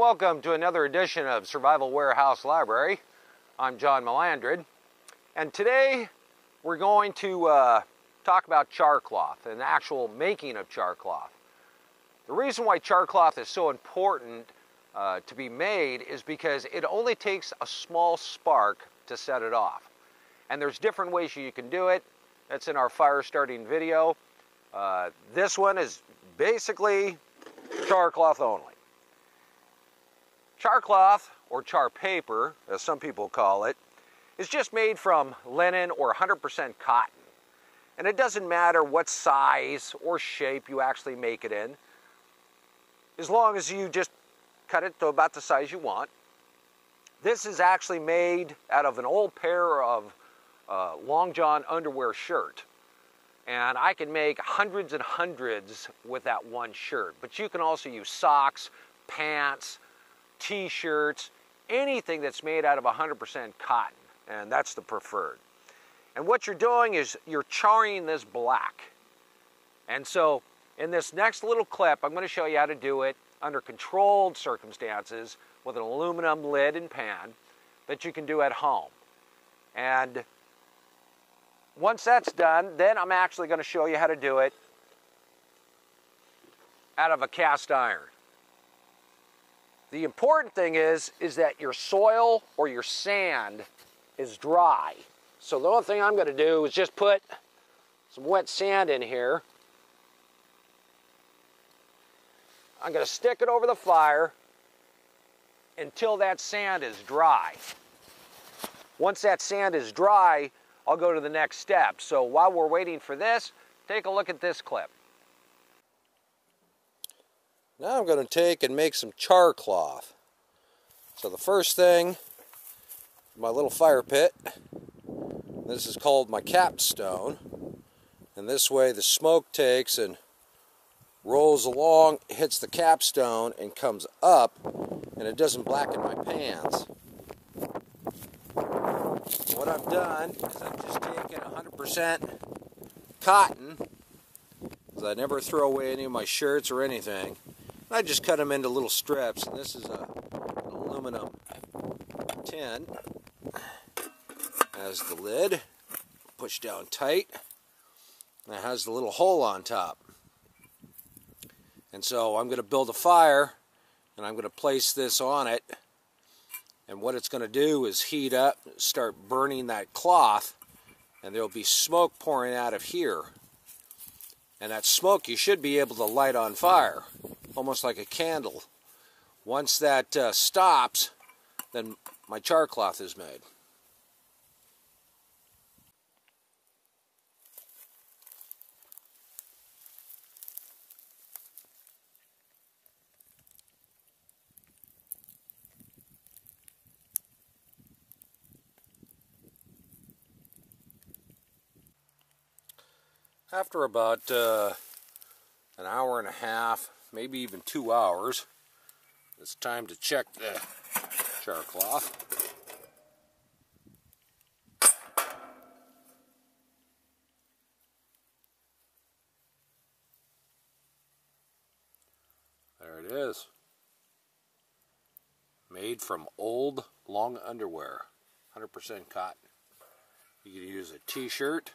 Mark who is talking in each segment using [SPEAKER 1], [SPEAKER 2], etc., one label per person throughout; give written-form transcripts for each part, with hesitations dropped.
[SPEAKER 1] welcome to another edition of Survival Warehouse Library. I'm John Milandred, and today we're going to talk about char cloth and the actual making of char cloth. The reason why char cloth is so important to be made is because it only takes a small spark to set it off. And there's different ways you can do it. That's in our fire starting video. This one is basically char cloth only. Char cloth, or char paper, as some people call it, is just made from linen or 100% cotton. And it doesn't matter what size or shape you actually make it in, as long as you just cut it to about the size you want. This is actually made out of an old pair of long john underwear shirt. And I can make hundreds and hundreds with that one shirt. But you can also use socks, pants, t-shirts, anything that's made out of 100% cotton, and that's the preferred. And what you're doing is you're charring this black. And so in this next little clip, I'm going to show you how to do it under controlled circumstances with an aluminum lid and pan that you can do at home. And once that's done, then I'm actually going to show you how to do it out of a cast iron. The important thing is that your soil or your sand is dry. So the only thing I'm going to do is just put some wet sand in here. I'm going to stick it over the fire until that sand is dry. Once that sand is dry, I'll go to the next step. So while we're waiting for this, take a look at this clip. Now I'm going to take and make some char cloth. So the first thing, my little fire pit. This is called my capstone. And this way the smoke takes and rolls along, hits the capstone, and comes up, and it doesn't blacken my pans. What I've done is I've just taken 100% cotton, because I never throw away any of my shirts or anything. I just cut them into little strips, and this is an aluminum tin. Has the lid, push down tight, and it has the little hole on top. And so I'm going to build a fire, and I'm going to place this on it, and what it's going to do is heat up, start burning that cloth, and there'll be smoke pouring out of here. And that smoke you should be able to light on fire, almost like a candle. Once that stops, then my char cloth is made. After about an hour and a half, maybe even 2 hours, it's time to check the char cloth. There it is. Made from old long underwear, 100% cotton. You can use a t-shirt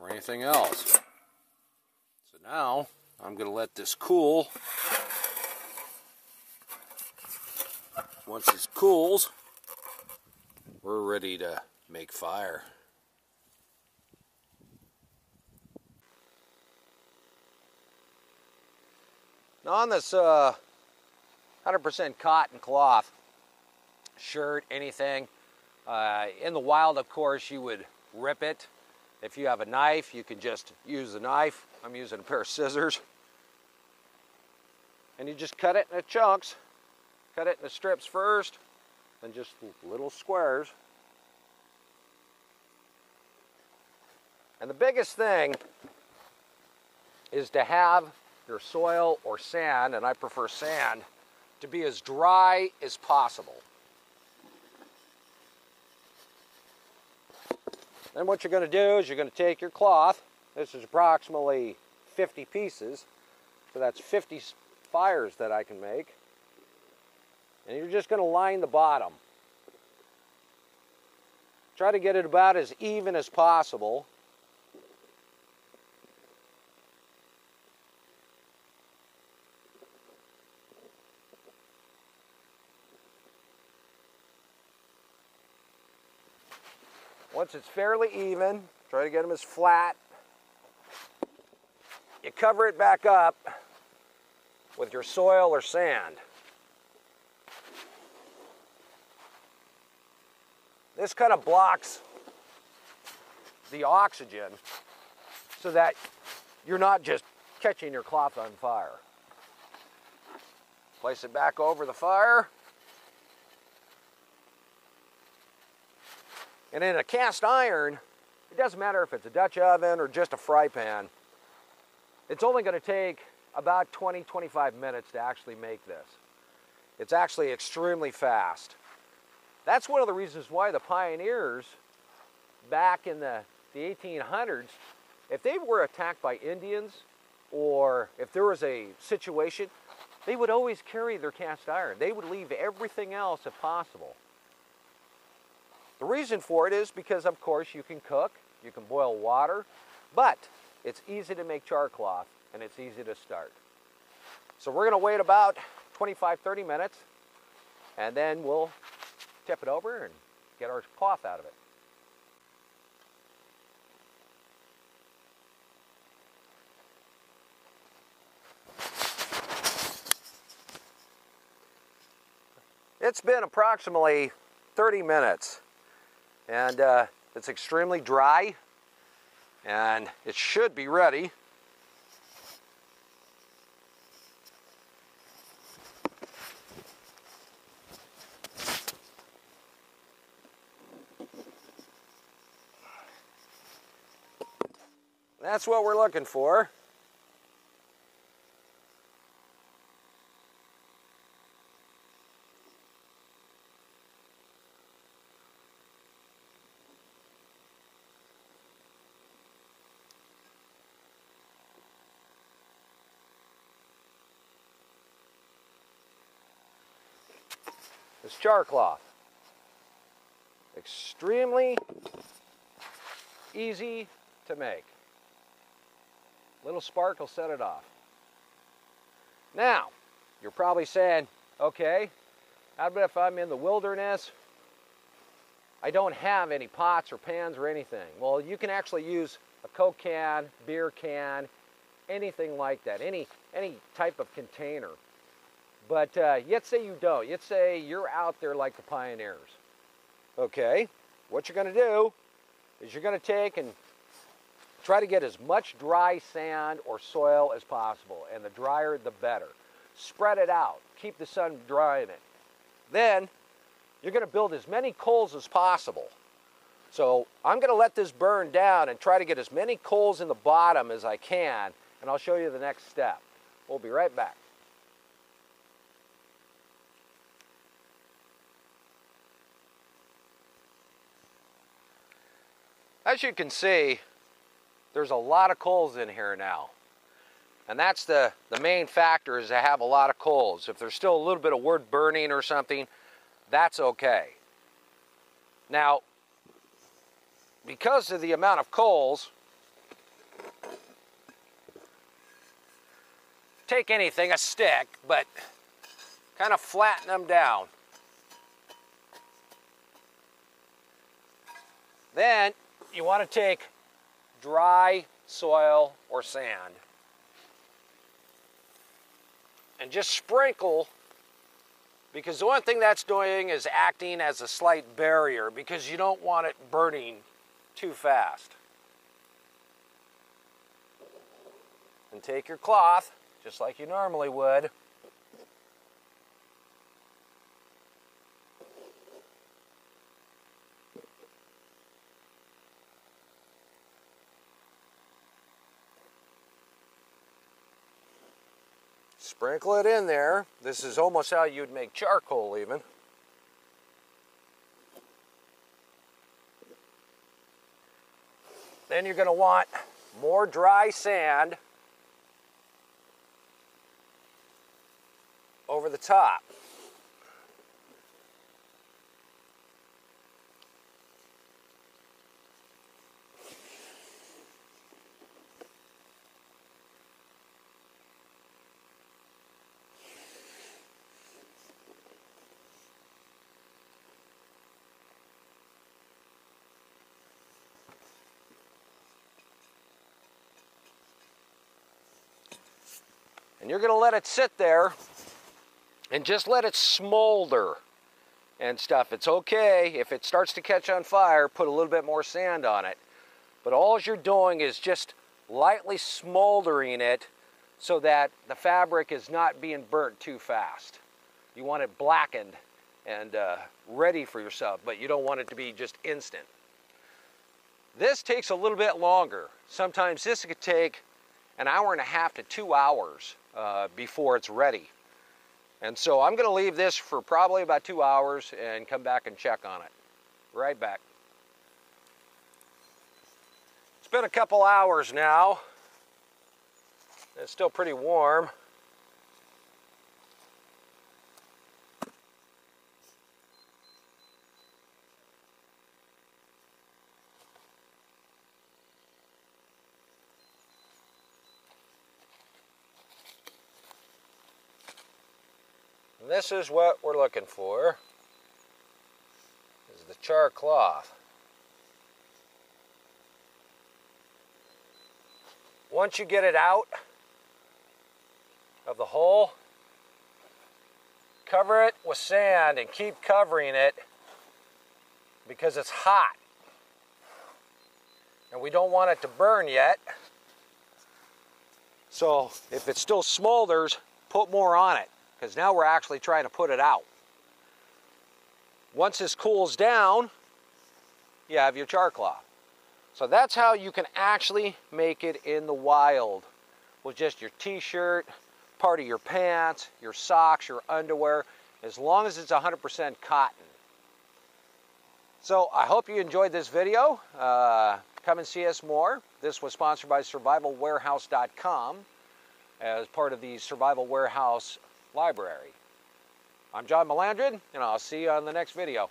[SPEAKER 1] or anything else. So now I'm going to let this cool. Once it cools, we're ready to make fire. Now on this 100% cotton cloth shirt, anything, in the wild, of course, you would rip it. If you have a knife, you can just use the knife. I'm using a pair of scissors. And you just cut it into chunks. Cut it into strips first, then just little squares. And the biggest thing is to have your soil or sand, and I prefer sand, to be as dry as possible. Then what you're going to do is you're going to take your cloth. This is approximately 50 pieces, so that's 50 fires that I can make. And you're just going to line the bottom. Try to get it about as even as possible. Once it's fairly even, try to get them as flat. You cover it back up with your soil or sand. This kind of blocks the oxygen so that you're not just catching your cloth on fire. Place it back over the fire. And in a cast iron, it doesn't matter if it's a Dutch oven or just a fry pan, it's only going to take about 20-25 minutes to actually make this. It's actually extremely fast. That's one of the reasons why the pioneers back in the 1800s, if they were attacked by Indians or if there was a situation, they would always carry their cast iron. They would leave everything else if possible. The reason for it is because, of course, you can cook, you can boil water, but it's easy to make char cloth and it's easy to start. So we're going to wait about 25-30 minutes and then we'll tip it over and get our cloth out of it. It's been approximately 30 minutes. And it's extremely dry, and it should be ready. That's what we're looking for. This char cloth. Extremely easy to make. Little spark will set it off. Now, you're probably saying, okay, how about if I'm in the wilderness? I don't have any pots or pans or anything. Well, you can actually use a Coke can, beer can, anything like that, any type of container. But let's say you don't. Let's say you're out there like the pioneers. Okay, what you're going to do is you're going to take and try to get as much dry sand or soil as possible, and the drier the better. Spread it out. Keep the sun drying it. Then you're going to build as many coals as possible. So I'm going to let this burn down and try to get as many coals in the bottom as I can, and I'll show you the next step. We'll be right back. As you can see, there's a lot of coals in here now. And that's the main factor, is to have a lot of coals. If there's still a little bit of wood burning or something, that's okay. Now, because of the amount of coals, take anything, a stick, but kind of flatten them down. Then you want to take dry soil or sand and just sprinkle, because the one thing that's doing is acting as a slight barrier, because you don't want it burning too fast. And take your cloth, just like you normally would, sprinkle it in there. This is almost how you'd make charcoal even. Then you're going to want more dry sand over the top. And you're gonna let it sit there and just let it smolder and stuff. It's okay if it starts to catch on fire, put a little bit more sand on it. But all you're doing is just lightly smoldering it so that the fabric is not being burnt too fast. You want it blackened and ready for yourself, but you don't want it to be just instant. This takes a little bit longer. Sometimes this could take an hour and a half to 2 hours before it's ready. And so I'm going to leave this for probably about 2 hours and come back and check on it. Right back. It's been a couple hours now. It's still pretty warm. And this is what we're looking for. This is the char cloth. Once you get it out of the hole, cover it with sand and keep covering it because it's hot. And we don't want it to burn yet. So if it still smolders, put more on it, because now we're actually trying to put it out. Once this cools down, you have your char cloth. So that's how you can actually make it in the wild, with just your t-shirt, part of your pants, your socks, your underwear, as long as it's 100% cotton. So I hope you enjoyed this video. Come and see us more. This was sponsored by survivalwarehouse.com as part of the Survival Warehouse Library. I'm John Milandred, and I'll see you on the next video.